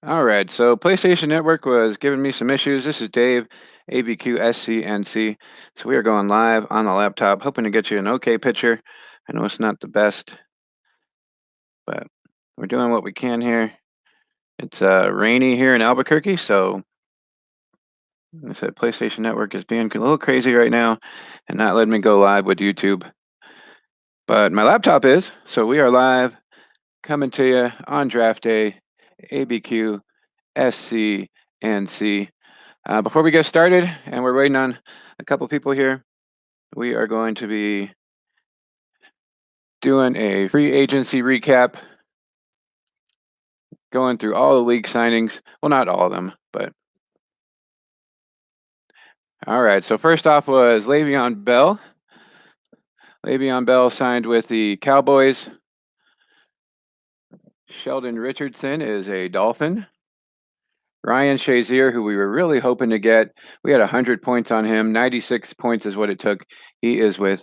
All right, so PlayStation Network was giving me some issues. This is Dave, ABQSCNC. So we are going live on the laptop, hoping to get you an okay picture. I know it's not the best, but we're doing what we can here. It's rainy here in Albuquerque, so like I said, PlayStation Network is being a little crazy right now and not letting me go live with YouTube. But my laptop is, so we are live coming to you on draft day, ABQSCNC. Before we get started, and we're waiting on a couple people here, we are going to be doing a free agency recap, going through all the league signings. Well, not all of them, but all right. So first off was Le'Veon Bell. Le'Veon Bell signed with the Cowboys. Sheldon Richardson is a Dolphin. Ryan Shazier, who we were really hoping to get, we had 100 points on him. 96 points is what it took. He is with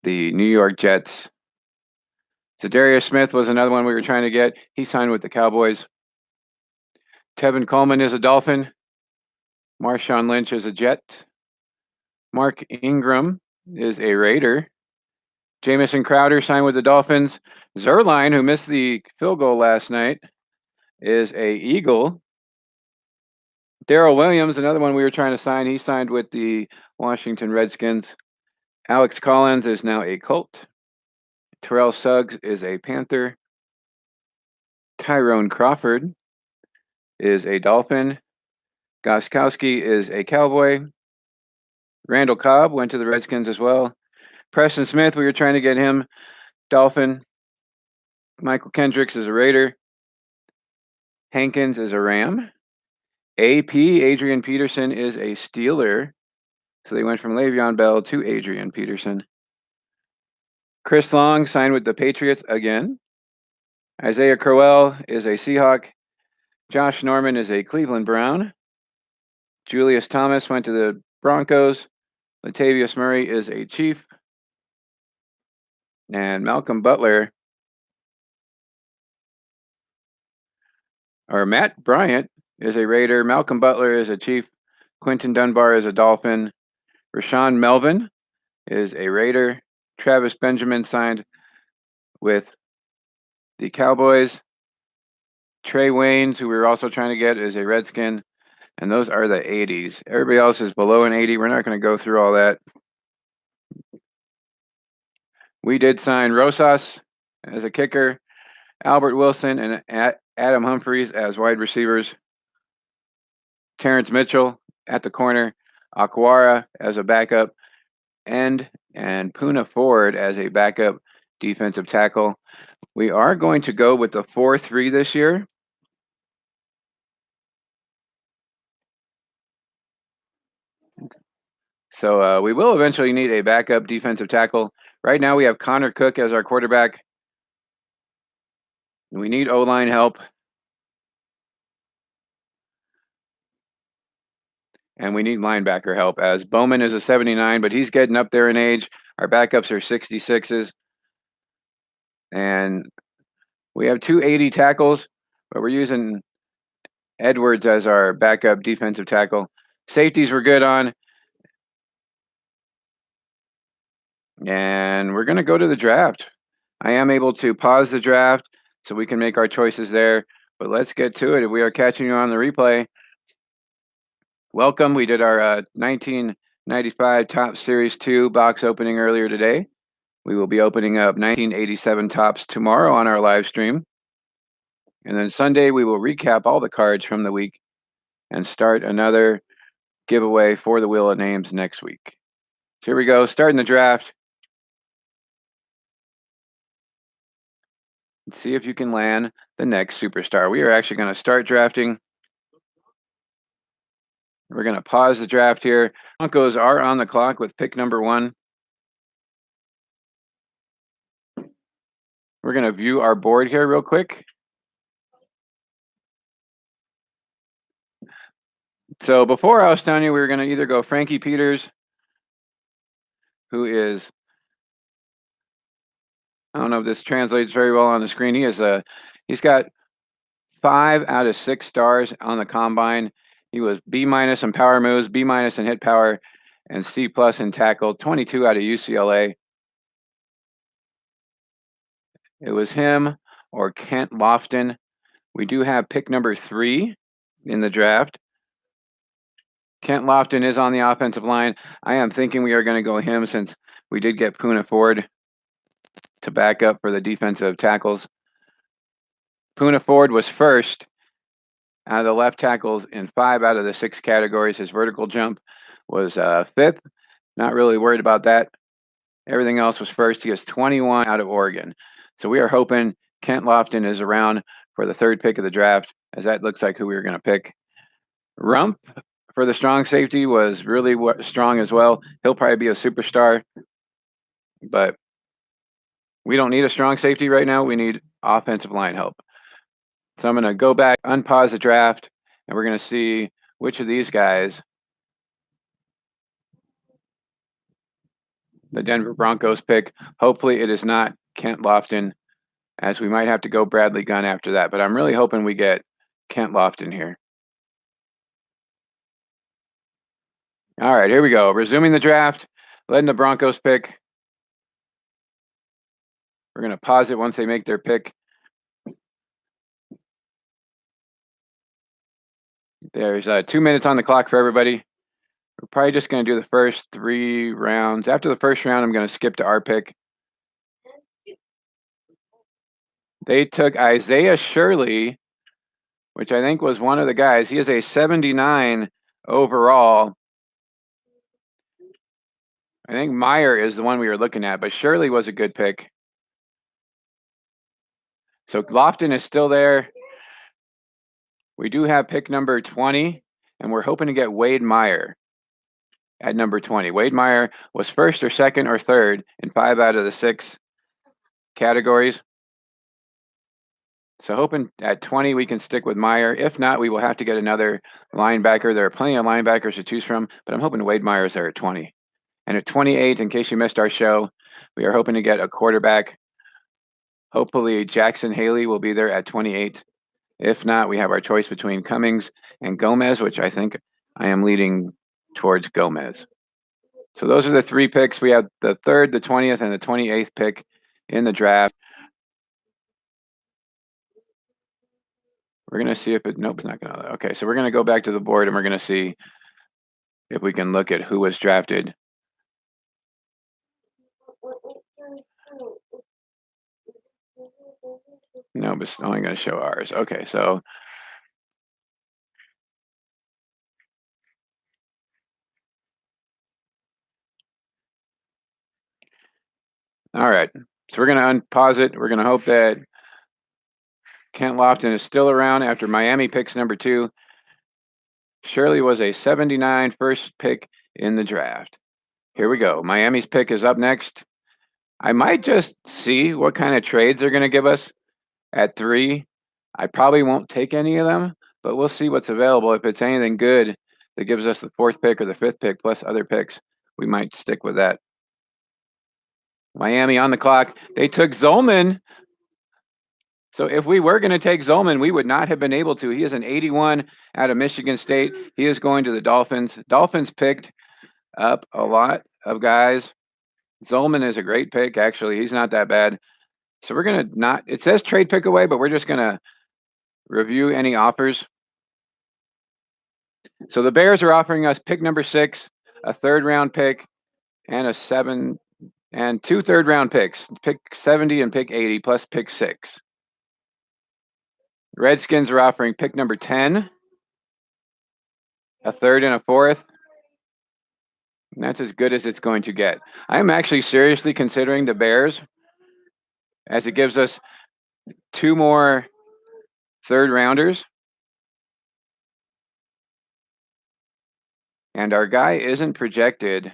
the New York Jets. Zadarius Smith was another one we were trying to get. He signed with the Cowboys. Tevin Coleman is a Dolphin. Marshawn Lynch is a Jet. Mark Ingram is a Raider. Jamison Crowder signed with the Dolphins. Zerline, who missed the field goal last night, is a Eagle. Darrell Williams, another one we were trying to sign. He signed with the Washington Redskins. Alex Collins is now a Colt. Terrell Suggs is a Panther. Tyrone Crawford is a Dolphin. Goskowski is a Cowboy. Randall Cobb went to the Redskins as well. Preston Smith, we were trying to get him. Dolphin. Michael Kendricks is a Raider. Hankins is a Ram. AP, Adrian Peterson, is a Steeler. So they went from Le'Veon Bell to Adrian Peterson. Chris Long signed with the Patriots again. Isaiah Crowell is a Seahawk. Josh Norman is a Cleveland Brown. Julius Thomas went to the Broncos. Latavius Murray is a Chief. And Malcolm Butler, or Matt Bryant, is a Raider. Malcolm Butler is a Chief. Quentin Dunbar is a Dolphin. Rashawn Melvin is a Raider. Travis Benjamin signed with the Cowboys. Trey Waynes, who we were also trying to get, is a Redskin. And those are the 80s. Everybody else is below an 80. We're not going to go through all that. We did sign Rosas as a kicker, Albert Wilson and Adam Humphries as wide receivers, Terrence Mitchell at the corner, Aquara as a backup end, and Puna Ford as a backup defensive tackle. We are going to go with the 4-3 this year. So we will eventually need a backup defensive tackle. Right now we have Connor Cook as our quarterback. We need O-line help. And we need linebacker help, as Bowman is a 79, but he's getting up there in age. Our backups are 66s. And we have 280 tackles, but we're using Edwards as our backup defensive tackle. Safeties we're good on. And we're going to go to the draft. I am able to pause the draft so we can make our choices there. But let's get to it. If we are catching you on the replay, welcome. We did our 1995 Top Series 2 box opening earlier today. We will be opening up 1987 Tops tomorrow on our live stream. And then Sunday, we will recap all the cards from the week and start another giveaway for the Wheel of Names next week. So here we go, starting the draft. Let's see if you can land the next superstar. We are actually going to start drafting. We're going to pause the draft here. Broncos are on the clock with pick number 1. We're going to view our board here real quick. So before I was telling you, we were going to either go Frankie Peters, who is, I don't know if this translates very well on the screen. He's got 5 out of 6 stars on the combine. He was B- in power moves, B- in hit power, and C+ in tackle. 22 out of UCLA. It was him or Kent Lofton. We do have pick number 3 in the draft. Kent Lofton is on the offensive line. I am thinking we are going to go him since we did get Poona Ford to back up for the defensive tackles. Poona Ford was first out of the left tackles in 5 out of the 6 categories. His vertical jump was 5th. Not really worried about that. Everything else was first. He has 21 out of Oregon. So we are hoping Kent Lofton is around for the 3rd pick of the draft, as that looks like who we were going to pick. Rump for the strong safety was really strong as well. He'll probably be a superstar, but we don't need a strong safety right now. We need offensive line help. So I'm going to go back, unpause the draft, and we're going to see which of these guys the Denver Broncos pick. Hopefully it is not Kent Lofton, as we might have to go Bradley Gunn after that. But I'm really hoping we get Kent Lofton here. All right, here we go. Resuming the draft, letting the Broncos pick. We're going to pause it once they make their pick. There's 2 minutes on the clock for everybody. We're probably just going to do the first 3 rounds. After the first round, I'm going to skip to our pick. They took Isaiah Shirley, which I think was one of the guys. He is a 79 overall. I think Meyer is the one we were looking at, but Shirley was a good pick. So Lofton is still there. We do have pick number 20, and we're hoping to get Wade Meyer at number 20. Wade Meyer was first or second or third in 5 out of the 6 categories. So hoping at 20 we can stick with Meyer. If not, we will have to get another linebacker. There are plenty of linebackers to choose from, but I'm hoping Wade Meyer is there at 20. And at 28, in case you missed our show, we are hoping to get a quarterback. Hopefully Jackson Haley will be there at 28. If not, we have our choice between Cummings and Gomez, which I think I am leading towards Gomez. So those are the 3 picks. We have the 3rd, the 20th, and the 28th pick in the draft. We're going to see if it, nope, it's not going to, okay. So we're going to go back to the board and we're going to see if we can look at who was drafted. No, but it's only going to show ours. Okay, so all right. So we're going to unpause it. We're going to hope that Kent Lofton is still around after Miami picks number 2. Shirley was a 79 first pick in the draft. Here we go. Miami's pick is up next. I might just see what kind of trades they're going to give us at 3. I probably won't take any of them, but we'll see what's available. If it's anything good that gives us the 4th pick or the 5th pick plus other picks, we might stick with that. Miami on the clock. They took Zolman. So if we were going to take Zolman, we would not have been able to. He is an 81 out of Michigan State. He is going to the Dolphins. Dolphins picked up a lot of guys. Zolman is a great pick, actually. He's not that bad. So we're going to not, it says trade pick away, but we're just going to review any offers. So the Bears are offering us pick number 6, a 3rd round pick, and a 7 and 2 3rd round picks, pick 70 and pick 80 plus pick 6. Redskins are offering pick number 10, a 3rd and a 4th. And that's as good as it's going to get. I'm actually seriously considering the Bears, as it gives us 2 more 3rd rounders. And our guy isn't projected.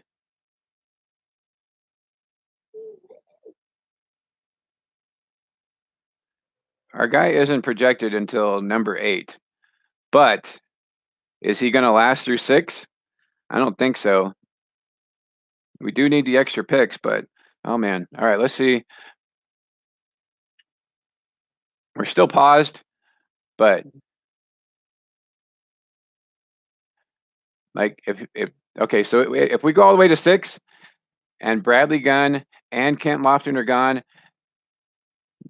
Our guy isn't projected until number 8. But is he going to last through 6? I don't think so. We do need the extra picks, but oh man. All right, let's see. We're still paused, But like if okay, so if we go all the way to 6 and Bradley Gunn and Kent Lofton are gone,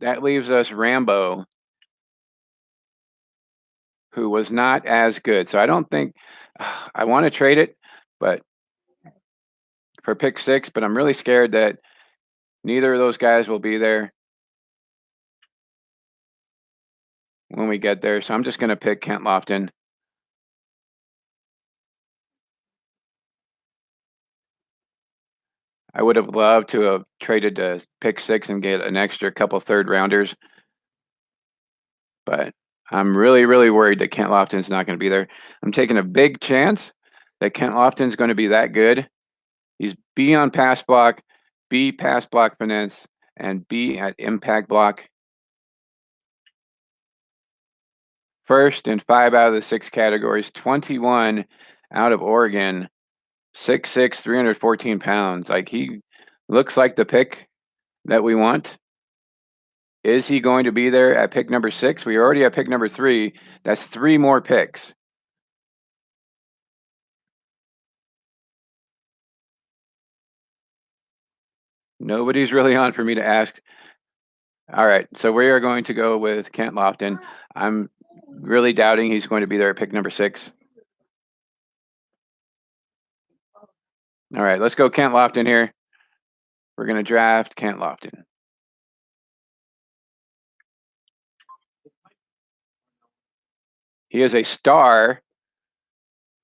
that leaves us Rambo, who was not as good. So I don't think I want to trade it, but for pick 6, but I'm really scared that neither of those guys will be there when we get there. So I'm just going to pick Kent Lofton. I would have loved to have traded to pick 6 and get an extra couple third rounders, but I'm really, really worried that Kent Lofton's not going to be there. I'm taking a big chance that Kent Lofton's going to be that good. He's B on pass block, B pass block finesse, and B at impact block. First in 5 out of the 6 categories, 21 out of Oregon, 6'6", 314 pounds. Like, he looks like the pick that we want. Is he going to be there at pick number 6? We already have pick number 3. That's 3 more picks. Nobody's really on for me to ask. All right, so we are going to go with Kent Lofton. I'm really doubting he's going to be there at pick number 6. All right, let's go Kent Lofton here. We're going to draft Kent Lofton. He is a star,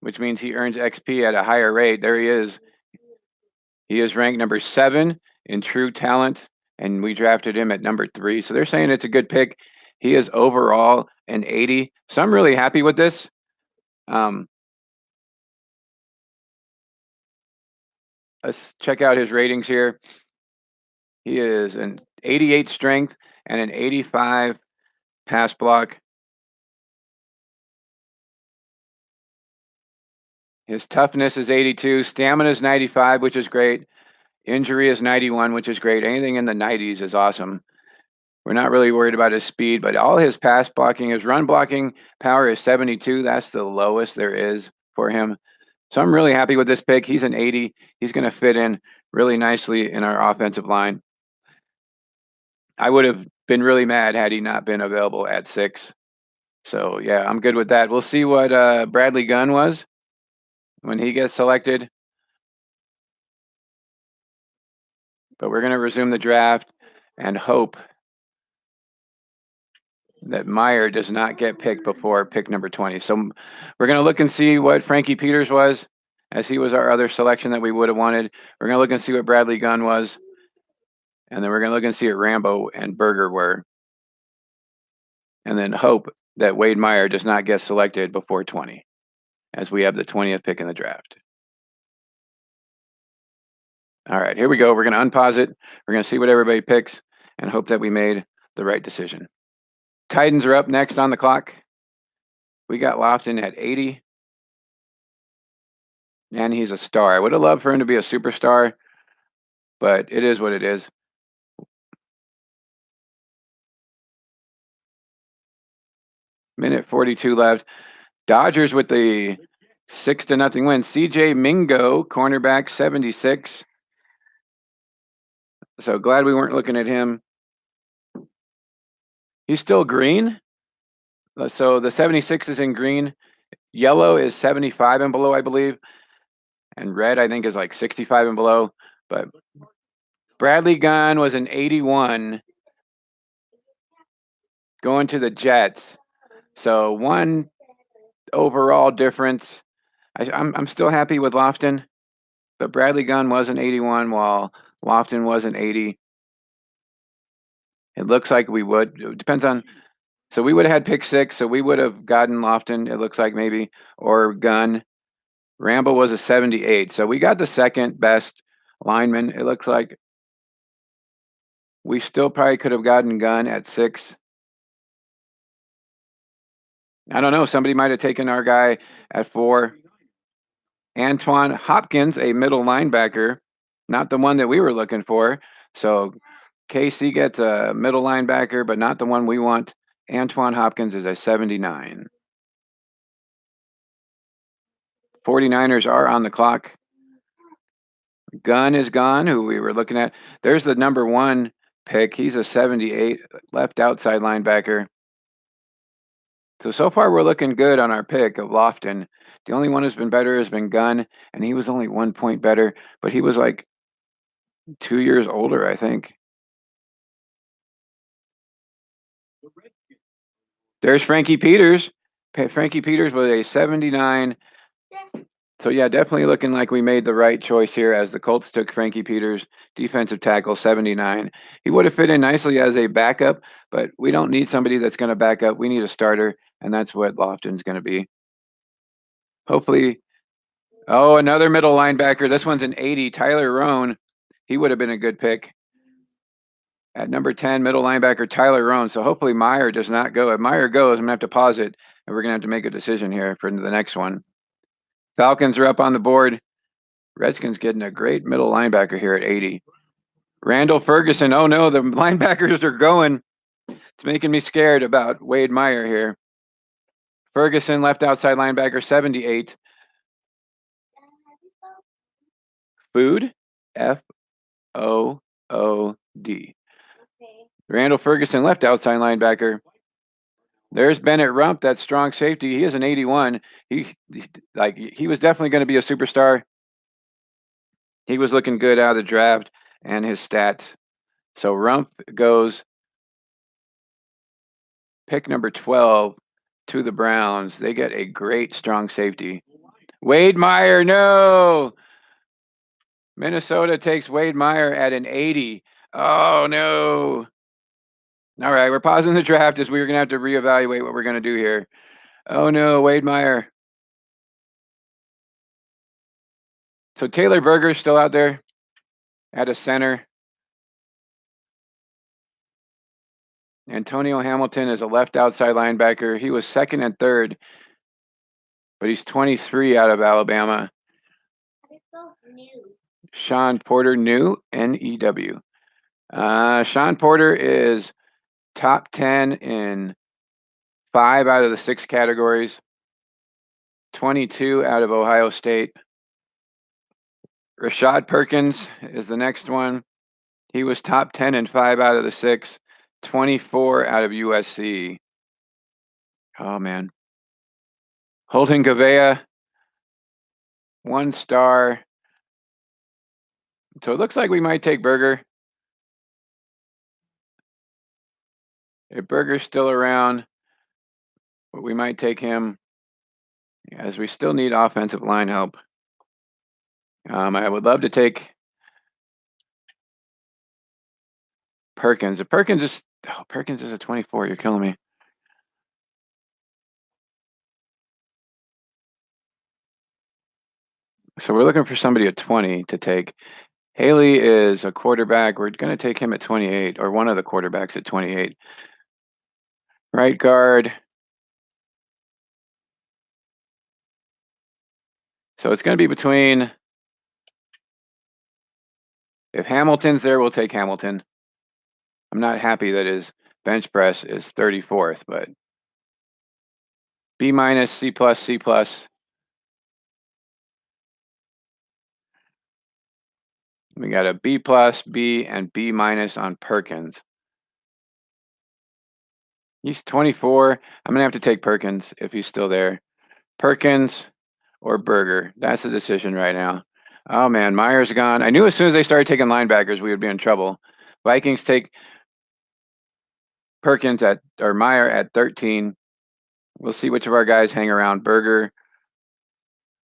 which means he earns XP at a higher rate. There he is. He is ranked number 7 in true talent, and we drafted him at number 3. So they're saying it's a good pick. He is overall an 80. So I'm really happy with this. Let's check out his ratings here. He is an 88 strength and an 85 pass block. His toughness is 82. Stamina is 95, which is great. Injury is 91, which is great. Anything in the 90s is awesome. We're not really worried about his speed, but all his pass blocking, his run blocking power is 72. That's the lowest there is for him. So I'm really happy with this pick. He's an 80. He's going to fit in really nicely in our offensive line. I would have been really mad had he not been available at 6. So, yeah, I'm good with that. We'll see what Bradley Gunn was when he gets selected. But we're going to resume the draft and hope that Meyer does not get picked before pick number 20. So we're going to look and see what Frankie Peters was, as he was our other selection that we would have wanted. We're going to look and see what Bradley Gunn was. And then we're going to look and see what Rambo and Berger were. And then hope that Wade Meyer does not get selected before 20, as we have the 20th pick in the draft. All right, here we go. We're going to unpause it. We're going to see what everybody picks and hope that we made the right decision. Titans are up next on the clock. We got Lofton at 80. And he's a star. I would have loved for him to be a superstar, but it is what it is. Minute 42 left. Dodgers with the 6-0 win. CJ Mingo, cornerback, 76. So glad we weren't looking at him. He's still green. So the 76 is in green. Yellow is 75 and below, I believe. And red, I think, is like 65 and below. But Bradley Gunn was an 81 going to the Jets. So one overall difference. I'm still happy with Lofton, but Bradley Gunn was an 81 while Lofton was an 80. It looks like we would. It depends on. So we would have had pick 6, so we would have gotten Lofton, it looks like maybe, or Gunn. Rambo was a 78, so we got the second best lineman. It looks like we still probably could have gotten Gunn at 6. I don't know. Somebody might have taken our guy at 4. Antoine Hopkins, a middle linebacker, not the one that we were looking for. So KC gets a middle linebacker, but not the one we want. Antoine Hopkins is a 79. 49ers are on the clock. Gunn is gone, who we were looking at. There's the number 1 pick. He's a 78 left outside linebacker. So far we're looking good on our pick of Lofton. The only one who's been better has been Gunn, and he was only 1 point better, but he was like 2 years older, I think. There's Frankie Peters. Frankie Peters was a 79. So yeah, definitely looking like we made the right choice here as the Colts took Frankie Peters, defensive tackle, 79. He would have fit in nicely as a backup, but we don't need somebody that's going to back up. We need a starter, and that's what Lofton's going to be. Hopefully. Oh, another middle linebacker. This one's an 80. Tyler Roan. He would have been a good pick. At number 10, middle linebacker Tyler Roan. So hopefully Meyer does not go. If Meyer goes, I'm going to have to pause it, and we're going to have to make a decision here for the next one. Falcons are up on the board. Redskins getting a great middle linebacker here at 80. Randall Ferguson. Oh no, the linebackers are going. It's making me scared about Wade Meyer here. Ferguson, left outside linebacker, 78. Food, Food. Randall Ferguson, left outside linebacker. There's Bennett Rump, that strong safety. He is an 81. He was definitely going to be a superstar. He was looking good out of the draft and his stats. So Rump goes pick number 12 to the Browns. They get a great strong safety. Wade Meyer, no. Minnesota takes Wade Meyer at an 80. Oh no. All right, we're pausing the draft as we're going to have to reevaluate what we're going to do here. Oh no, Wade Meyer. So Taylor Berger's still out there at a center. Antonio Hamilton is a left outside linebacker. He was second and third, but he's 23 out of Alabama. Sean Porter, new, N-E-W. Sean Porter is top 10 in 5 out of the 6 categories, 22 out of Ohio State. Rashad Perkins is the next one. He was top 10 in 5 out of the 6, 24 out of USC. Oh, man. Holton Gavea, 1 star. So it looks like we might take Berger. If Berger's still around, but we might take him as we still need offensive line help. I would love to take Perkins. If Perkins is a 24. You're killing me. So we're looking for somebody at 20 to take. Haley is a quarterback. We're going to take him at 28, or one of the quarterbacks at 28. Right guard. So it's going to be between. If Hamilton's there, we'll take Hamilton. I'm not happy that his bench press is 34th, but B-, C+, C+. We got a B+, B, and B- on Perkins. He's 24. I'm going to have to take Perkins if he's still there. Perkins or Berger. That's the decision right now. Oh, man, Meyer's gone. I knew as soon as they started taking linebackers, we would be in trouble. Vikings take Meyer at 13. We'll see which of our guys hang around, Berger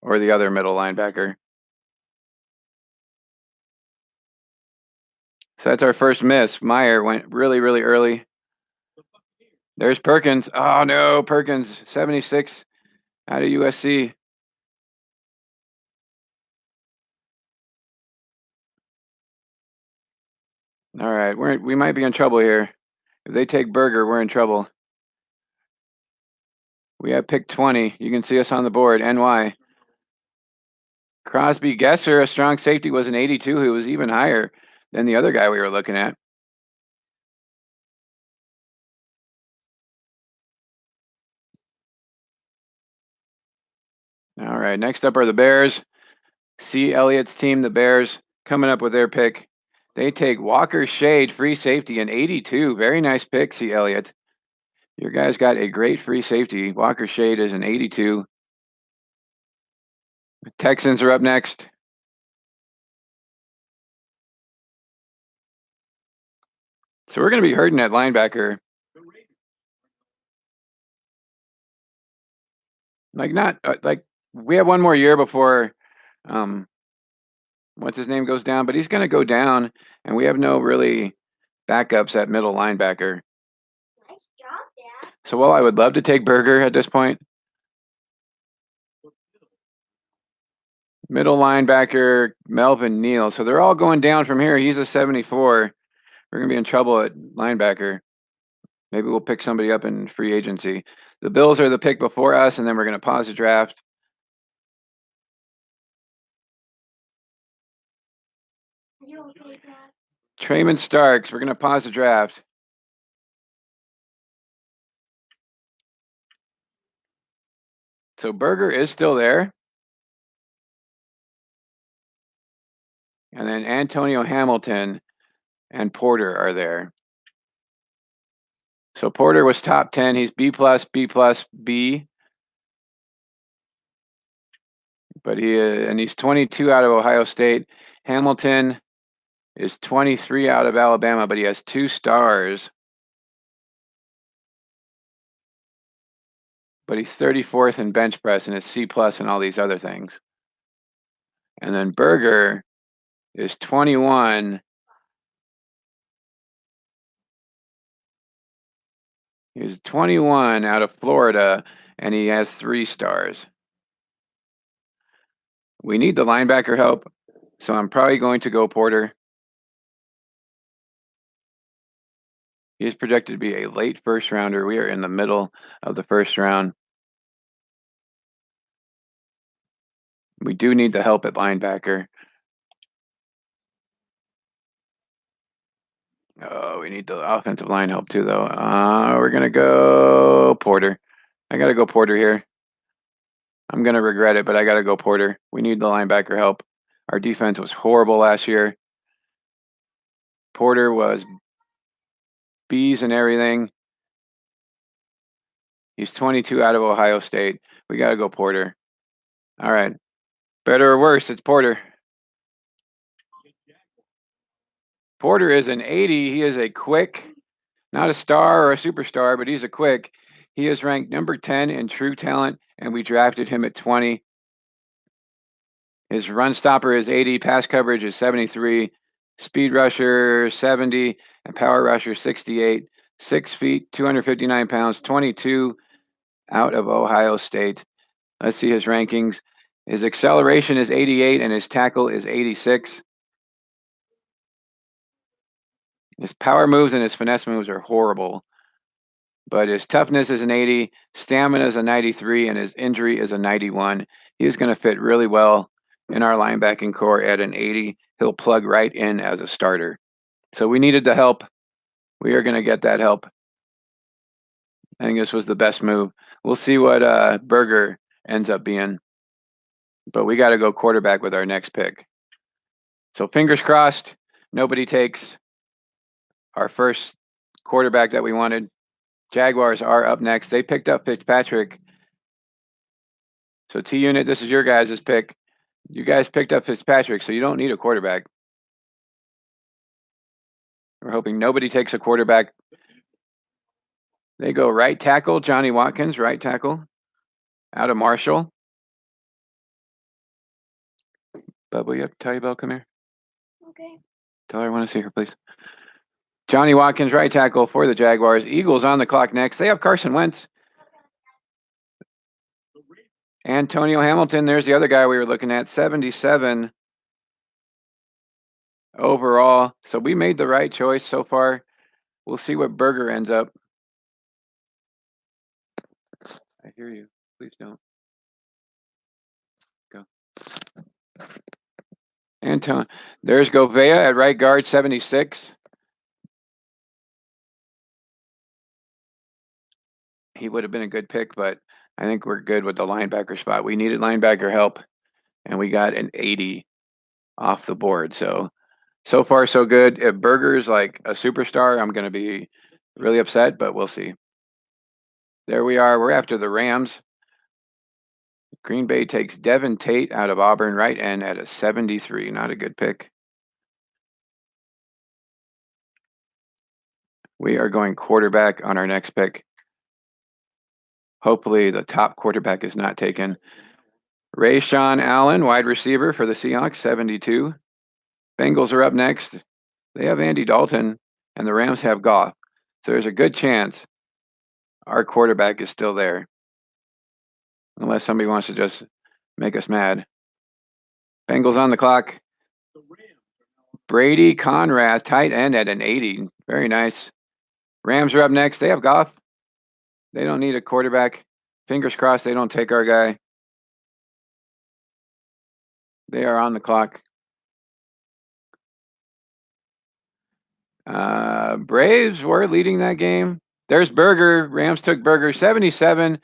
or the other middle linebacker. So that's our first miss. Meyer went really, really early. There's Perkins. Oh, no, Perkins, 76 out of USC. All right, we might be in trouble here. If they take Berger, we're in trouble. We have pick 20. You can see us on the board, NY. Crosby Gesser, a strong safety, was an 82, who was even higher than the other guy we were looking at. All right, next up are the Bears. C. Elliott's team, the Bears, coming up with their pick. They take Walker Shade, free safety, an 82. Very nice pick, C. Elliott. Your guys got a great free safety. Walker Shade is an 82. Texans are up next. So we're going to be hurting at linebacker. Like we have one more year before what's his name goes down, but he's going to go down, and we have no really backups at middle linebacker. Nice job, Dad. So while I would love to take Berger at this point, middle linebacker Melvin Neal. So they're all going down from here. He's a 74. We're going to be in trouble at linebacker. Maybe we'll pick somebody up in free agency. The Bills are the pick before us, and then we're going to pause the draft. Trayman Starks, we're going to pause the draft. So Berger is still there. And then Antonio Hamilton and Porter are there. So Porter was top 10. He's B+, B+, B. But he's 22 out of Ohio State. Hamilton is 23 out of Alabama, but he has 2 stars. But he's 34th in bench press and is C+ and all these other things. And then Berger is 21. He's 21 out of Florida, and he has 3 stars. We need the linebacker help, so I'm probably going to go Porter. He is projected to be a late first rounder. We are in the middle of the first round. We do need the help at linebacker. Oh, we need the offensive line help too, though. We're going to go Porter. I got to go Porter here. I'm going to regret it, but I got to go Porter. We need the linebacker help. Our defense was horrible last year. Porter was B's and everything. He's 22 out of Ohio State. We got to go Porter. All right. Better or worse, it's Porter. Porter is an 80. He is a quick, not a star or a superstar, but he's a quick. He is ranked number 10 in true talent, and we drafted him at 20. His run stopper is 80, pass coverage is 73, speed rusher 70, and power rusher 68. 6 feet, 259 pounds, 22 out of Ohio State. Let's see his rankings. His acceleration is 88, and his tackle is 86. His power moves and his finesse moves are horrible. But his toughness is an 80, stamina is a 93, and his injury is a 91. He is going to fit really well in our linebacking core at an 80. He'll plug right in as a starter. So we needed the help. We are going to get that help. I think this was the best move. We'll see what Berger ends up being. But we got to go quarterback with our next pick. So fingers crossed, nobody takes our first quarterback that we wanted. Jaguars are up next. They picked up Fitzpatrick. So T-Unit, this is your guys' pick. You guys picked up Fitzpatrick, so you don't need a quarterback. We're hoping nobody takes a quarterback. They go right tackle, Johnny Watkins, right tackle, out of Marshall. Bub, will you have to tell you, Belle, come here? Okay. Tell her I want to see her, please. Johnny Watkins, right tackle for the Jaguars. Eagles on the clock next. They have Carson Wentz. Antonio Hamilton, there's the other guy we were looking at, 77 overall. So we made the right choice so far. We'll see what Berger ends up. I hear you. Please don't. Go. There's Govea at right guard, 76. He would have been a good pick, but I think we're good with the linebacker spot. We needed linebacker help, and we got an 80 off the board. So far, so good. If Berger's like a superstar, I'm going to be really upset, but we'll see. There we are. We're after the Rams. Green Bay takes Devin Tate out of Auburn, right end at a 73. Not a good pick. We are going quarterback on our next pick. Hopefully the top quarterback is not taken. Rayshawn Allen, wide receiver for the Seahawks, 72. Bengals are up next. They have Andy Dalton, and the Rams have Goff. So there's a good chance our quarterback is still there. Unless somebody wants to just make us mad. Bengals on the clock. Brady Conrad, tight end at an 80. Very nice. Rams are up next. They have Goff. They don't need a quarterback. Fingers crossed they don't take our guy. They are on the clock. Braves were leading that game. There's Berger. Rams took Berger, 77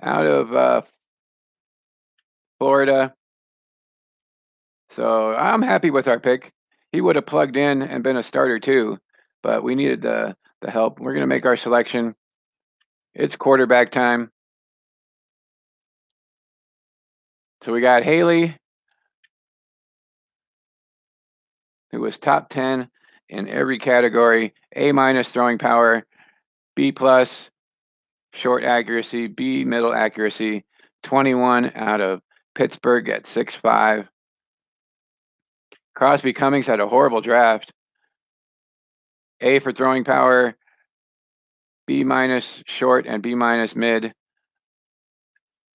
out of Florida. So I'm happy with our pick. He would have plugged in and been a starter too, but we needed the help. We're going to make our selection. It's quarterback time. So we got Haley, who was top 10 in every category. A- throwing power, B+ short accuracy, B middle accuracy, 21 out of Pittsburgh at 6'5". Crosby Cummings had a horrible draft. A for throwing power, B- short, and B- mid.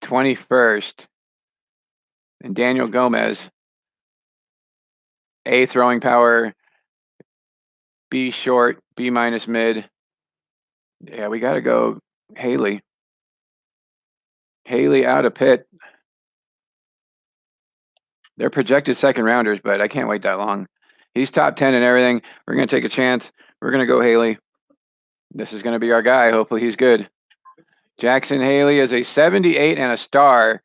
21st. And Daniel Gomez, A throwing power, B short, B- mid. Yeah, we got to go Haley. Haley out of Pitt. They're projected second rounders, but I can't wait that long. He's top 10 and everything. We're going to take a chance. We're going to go Haley. This is going to be our guy. Hopefully he's good. Jackson Haley is a 78 and a star.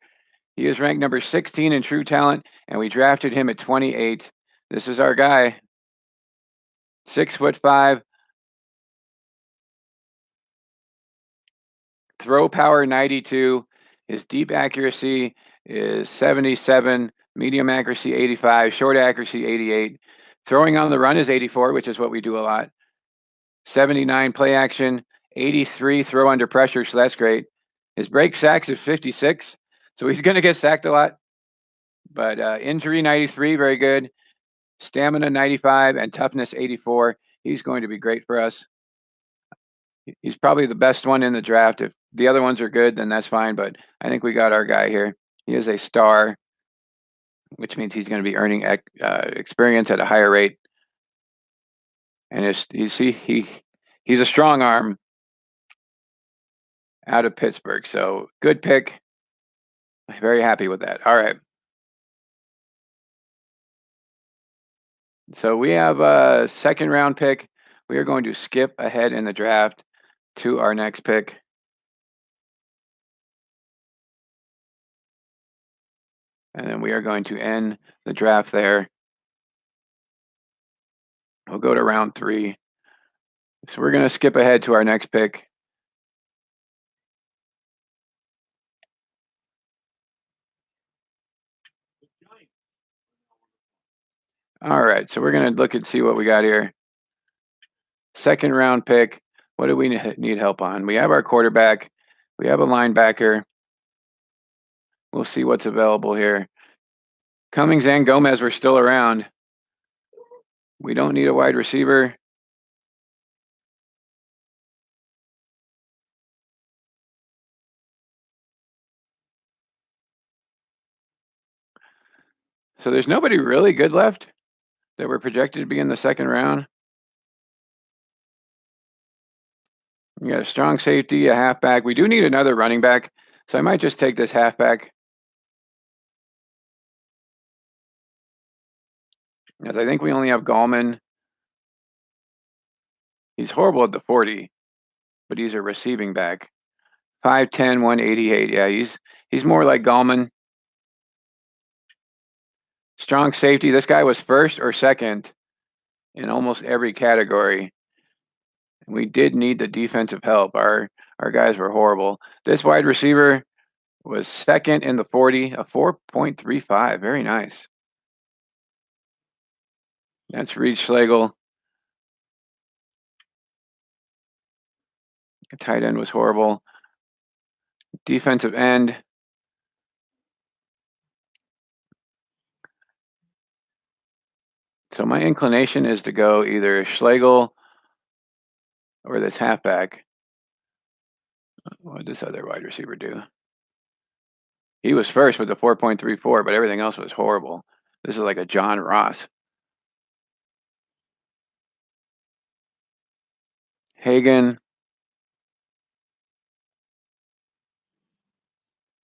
He is ranked number 16 in true talent, and we drafted him at 28. This is our guy. 6'5". Throw power 92. His deep accuracy is 77. Medium accuracy 85. Short accuracy 88. Throwing on the run is 84, which is what we do a lot. 79 play action. 83 throw under pressure, so that's great. His break sacks is 56, so he's going to get sacked a lot. But injury 93, very good. Stamina 95 and toughness 84. He's going to be great for us. He's probably the best one in the draft. If the other ones are good, then that's fine. But I think we got our guy here. He is a star, which means he's going to be earning experience at a higher rate. And he's a strong arm out of Pittsburgh. So good pick. Very happy with that. All right. So we have a second round pick. We are going to skip ahead in the draft to our next pick. And then we are going to end the draft there. We'll go to round 3. So we're going to skip ahead to our next pick. All right, so we're going to look and see what we got here. Second round pick. What do we need help on? We have our quarterback. We have a linebacker. We'll see what's available here. Cummings and Gomez were still around. We don't need a wide receiver. So there's nobody really good left that we're projected to be in the second round. We got a strong safety, a halfback. We do need another running back, so I might just take this halfback. Because I think we only have Gallman. He's horrible at the 40, but he's a receiving back. 5'10", 188. Yeah, he's more like Gallman. Strong safety. This guy was first or second in almost every category. We did need the defensive help. Our guys were horrible. This wide receiver was second in the 40, a 4.35. Very nice. That's Reed Schlegel. The tight end was horrible. Defensive end. So my inclination is to go either Schlegel or this halfback. What did this other wide receiver do? He was first with a 4.34, but everything else was horrible. This is like a John Ross. Hagan.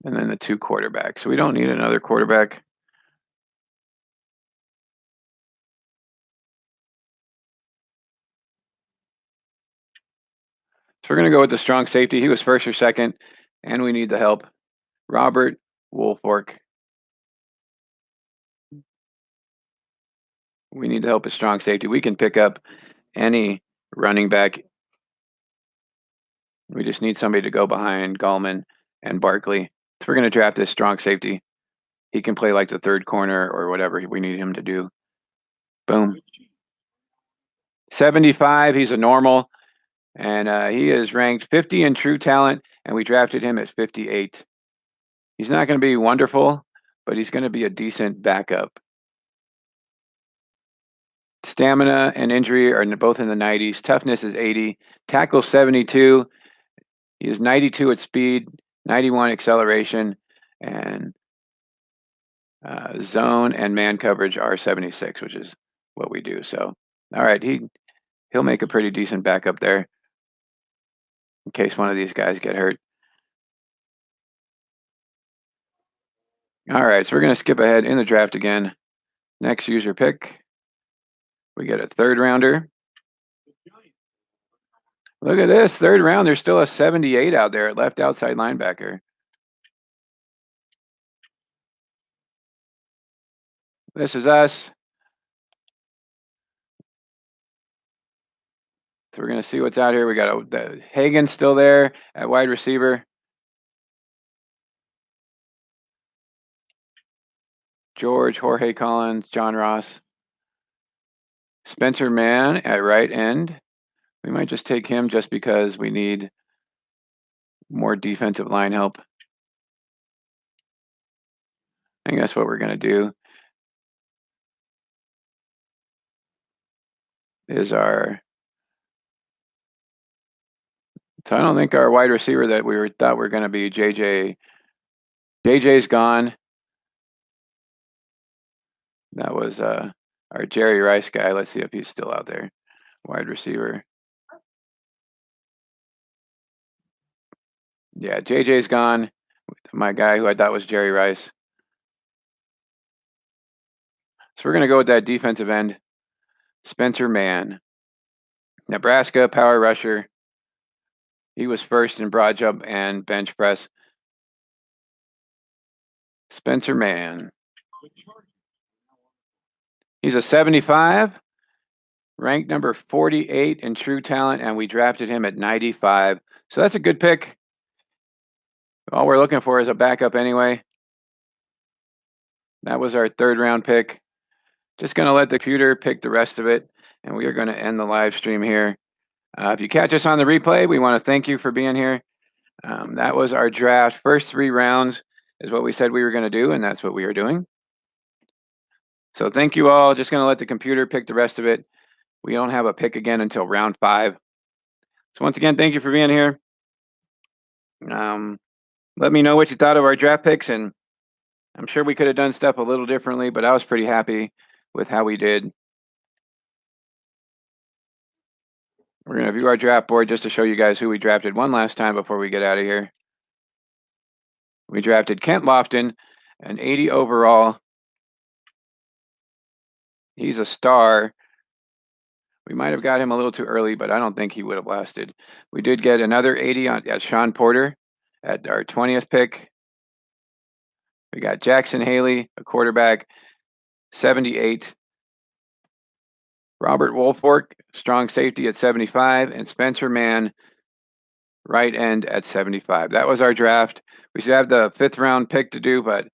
And then the two quarterbacks. So we don't need another quarterback. So we're going to go with the strong safety. He was first or second, and we need the help. Robert Woolfork. We need the help at strong safety. We can pick up any running back. We just need somebody to go behind Gallman and Barkley. So we're going to draft this strong safety. He can play like the third corner or whatever we need him to do. Boom. 75. He's a normal. And he is ranked 50 in true talent, and we drafted him at 58. He's not going to be wonderful, but he's going to be a decent backup. Stamina and injury are both in the 90s. Toughness is 80. Tackle 72. He is 92 at speed, 91 acceleration, and zone and man coverage are 76, which is what we do. So, all right, he'll make a pretty decent backup there in case one of these guys get hurt. All right, so we're going to skip ahead in the draft again. Next user pick. We get a third rounder. Look at this, third round. There's still a 78 out there at left outside linebacker. This is us. So we're going to see what's out here. We got the Hagen still there at wide receiver. Jorge Collins, John Ross. Spencer Mann at right end. We might just take him just because we need more defensive line help. I think that's what we're going to do. So I don't think our wide receiver that we thought were going to be JJ. JJ's gone. That was our Jerry Rice guy. Let's see if he's still out there. Wide receiver. Yeah, JJ's gone. My guy who I thought was Jerry Rice. So we're going to go with that defensive end. Spencer Mann. Nebraska power rusher. He was first in broad jump and bench press. Spencer Mann. He's a 75, ranked number 48 in true talent, and we drafted him at 95. So that's a good pick. All we're looking for is a backup anyway. That was our third round pick. Just going to let the computer pick the rest of it, and we are going to end the live stream here. If you catch us on the replay, we want to thank you for being here. That was our draft. First 3 rounds is what we said we were going to do, and that's what we are doing. So thank you all. Just going to let the computer pick the rest of it. We don't have a pick again until round 5. So once again, thank you for being here. Let me know what you thought of our draft picks, and I'm sure we could have done stuff a little differently, but I was pretty happy with how we did. We're going to view our draft board just to show you guys who we drafted one last time before we get out of here. We drafted Kent Lofton, an 80 overall. He's a star. We might have got him a little too early, but I don't think he would have lasted. We did get another 80 at Sean Porter. At our 20th pick, we got Jackson Haley, a quarterback, 78. Robert Woolfolk, strong safety at 75, and Spencer Mann, right end at 75. That was our draft. We should have the 5th round pick to do, but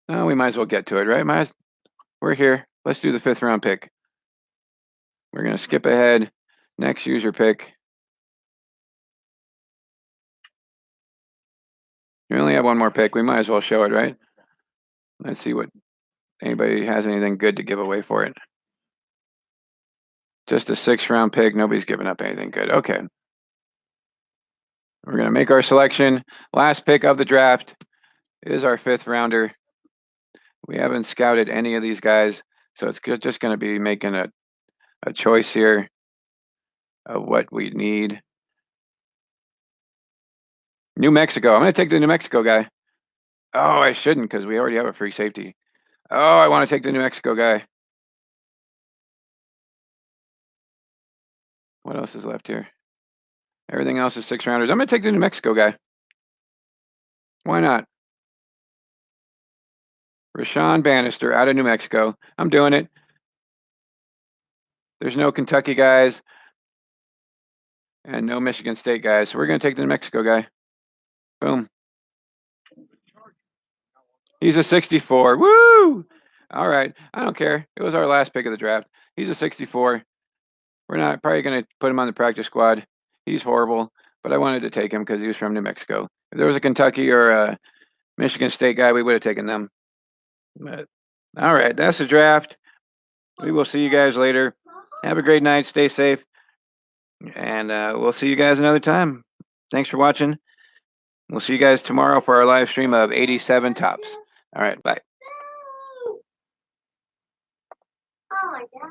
we might as well get to it, right? We're here. Let's do the 5th round pick. We're going to skip ahead. Next user pick. We only have one more pick. We might as well show it, right? Let's see what anybody has anything good to give away for it. Just a 6th round pick. Nobody's giving up anything good. Okay. We're going to make our selection. Last pick of the draft is our 5th rounder. We haven't scouted any of these guys, so it's just going to be making a choice here of what we need. New Mexico. I'm going to take the New Mexico guy. Oh, I shouldn't because we already have a free safety. Oh, I want to take the New Mexico guy. What else is left here? Everything else is 6 rounders. I'm going to take the New Mexico guy. Why not? Rashawn Bannister out of New Mexico. I'm doing it. There's no Kentucky guys and no Michigan State guys. So we're going to take the New Mexico guy. Boom. He's a 64. Woo! All right. I don't care. It was our last pick of the draft. He's a 64. We're not probably going to put him on the practice squad. He's horrible, but I wanted to take him because he was from New Mexico. If there was a Kentucky or a Michigan State guy, we would have taken them. But, all right. That's the draft. We will see you guys later. Have a great night. Stay safe. And we'll see you guys another time. Thanks for watching. We'll see you guys tomorrow for our live stream of 87 tops. All right, bye. Oh my God.